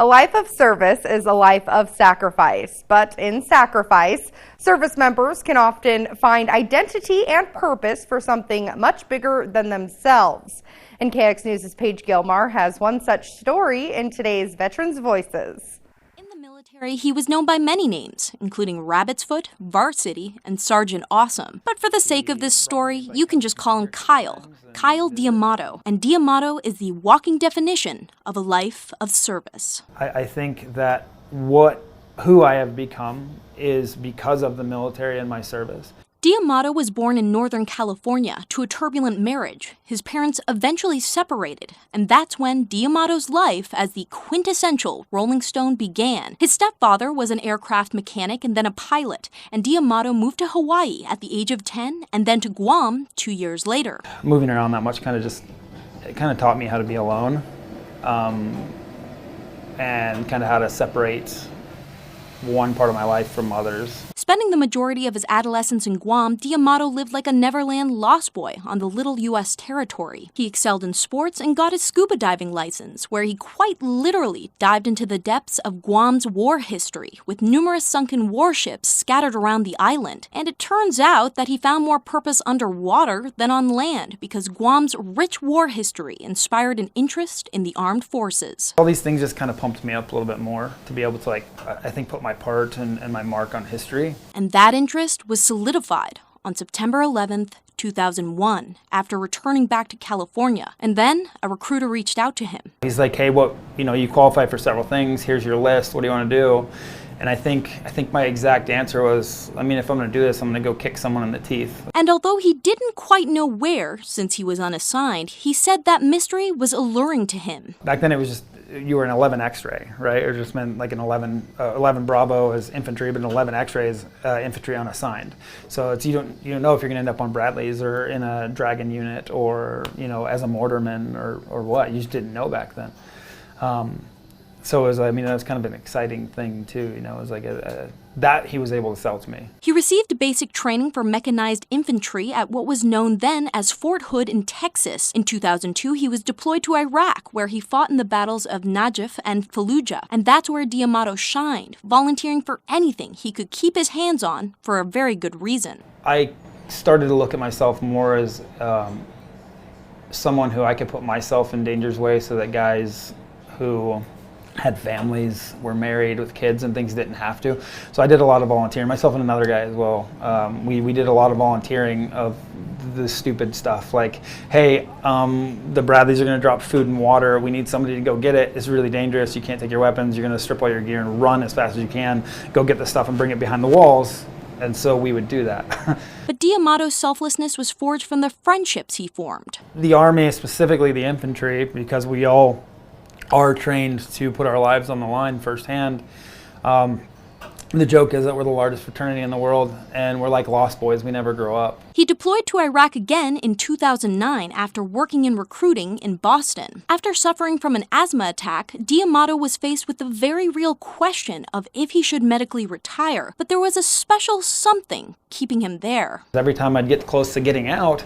A life of service is a life of sacrifice, but in sacrifice, service members can often find identity and purpose for something much bigger than themselves. And KX News' Paige Gilmar has one such story in today's Veterans Voices. In the military, he was known by many names, including Rabbit's Foot, Varsity, and Sergeant Awesome. But for the sake of this story, you can just call him Kyle D'Amato. And D'Amato is the walking definition of a life of service. I think that who I have become is because of the military and my service. D'Amato was born in Northern California to a turbulent marriage. His parents eventually separated, and that's when D'Amato's life as the quintessential Rolling Stone began. His stepfather was an aircraft mechanic and then a pilot, and D'Amato moved to Hawaii at the age of 10 and then to Guam 2 years later. Moving around that much kind of taught me how to be alone, and kind of how to separate one part of my life from others. Spending the majority of his adolescence in Guam, D'Amato lived like a Neverland lost boy on the little U.S. territory. He excelled in sports and got his scuba diving license, where he quite literally dived into the depths of Guam's war history, with numerous sunken warships scattered around the island. And it turns out that he found more purpose underwater than on land, because Guam's rich war history inspired an interest in the armed forces. All these things just kind of pumped me up a little bit more to be able to, I think, put my part and my mark on history. And that interest was solidified on September 11th, 2001, after returning back to California. And then a recruiter reached out to him. He's like, hey, you qualify for several things. Here's your list. What do you want to do? And I think my exact answer was, if I'm going to do this, I'm going to go kick someone in the teeth. And although he didn't quite know where, since he was unassigned, he said that mystery was alluring to him. Back then it was just, you were an 11 X-ray, right? It just meant like an 11 Bravo as infantry, but an 11 X-ray is infantry unassigned. So it's you don't know if you're going to end up on Bradley's or in a Dragon unit or as a mortarman or what. You just didn't know back then. So it was, that was kind of an exciting thing too. It was like that he was able to sell to me. He received basic training for mechanized infantry at what was known then as Fort Hood in Texas. In 2002, he was deployed to Iraq, where he fought in the battles of Najaf and Fallujah. And that's where D'Amato shined, volunteering for anything he could keep his hands on for a very good reason. I started to look at myself more as someone who I could put myself in danger's way, so that guys who had families, were married with kids and things, didn't have to. So I did a lot of volunteering, myself and another guy as well. We did a lot of volunteering of the stupid stuff like, hey, the Bradleys are going to drop food and water. We need somebody to go get it. It's really dangerous. You can't take your weapons. You're going to strip all your gear and run as fast as you can. Go get the stuff and bring it behind the walls. And so we would do that. But D'Amato's selflessness was forged from the friendships he formed. The Army, specifically the infantry, because we all are trained to put our lives on the line firsthand. The joke is that we're the largest fraternity in the world, and we're like lost boys. We never grow up. He deployed to Iraq again in 2009 after working in recruiting in Boston. After suffering from an asthma attack, D'Amato was faced with the very real question of if he should medically retire, but there was a special something keeping him there. Every time I'd get close to getting out,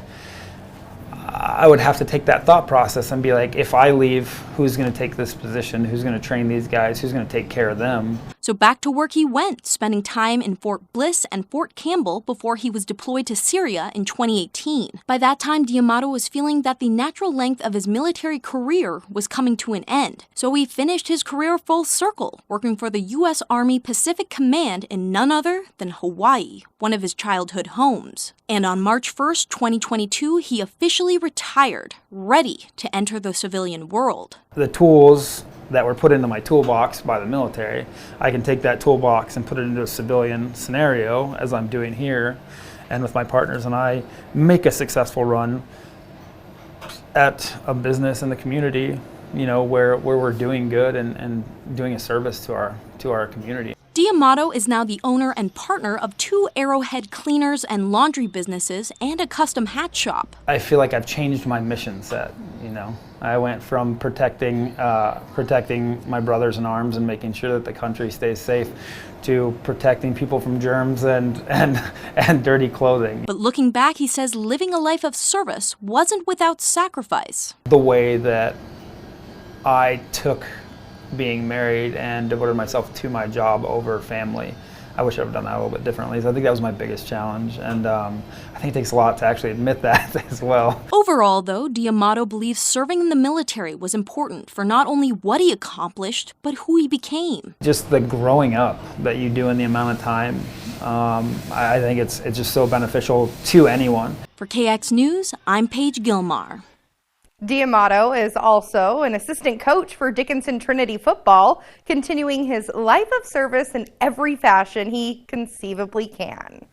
I would have to take that thought process and be like, if I leave, who's going to take this position? Who's going to train these guys? Who's going to take care of them? So back to work he went, spending time in Fort Bliss and Fort Campbell before he was deployed to Syria in 2018. By that time, D'Amato was feeling that the natural length of his military career was coming to an end. So he finished his career full circle, working for the U.S. Army Pacific Command in none other than Hawaii, one of his childhood homes. And on March 1st, 2022, he officially retired, ready to enter the civilian world. The tools that were put into my toolbox by the military, I can take that toolbox and put it into a civilian scenario, as I'm doing here, and with my partners and I make a successful run at a business in the community, where we're doing good and doing a service to our community. D'Amato is now the owner and partner of 2 Arrowhead cleaners and laundry businesses and a custom hat shop. I feel like I've changed my mission set, I went from protecting my brothers in arms and making sure that the country stays safe to protecting people from germs and dirty clothing. But looking back, he says living a life of service wasn't without sacrifice. The way that I took being married and devoted myself to my job over family. I wish I would have done that a little bit differently. So I think that was my biggest challenge, and I think it takes a lot to actually admit that as well. Overall, though, D'Amato believes serving in the military was important for not only what he accomplished, but who he became. Just the growing up that you do in the amount of time, I think it's just so beneficial to anyone. For KX News, I'm Paige Gilmar. D'Amato is also an assistant coach for Dickinson Trinity football, continuing his life of service in every fashion he conceivably can.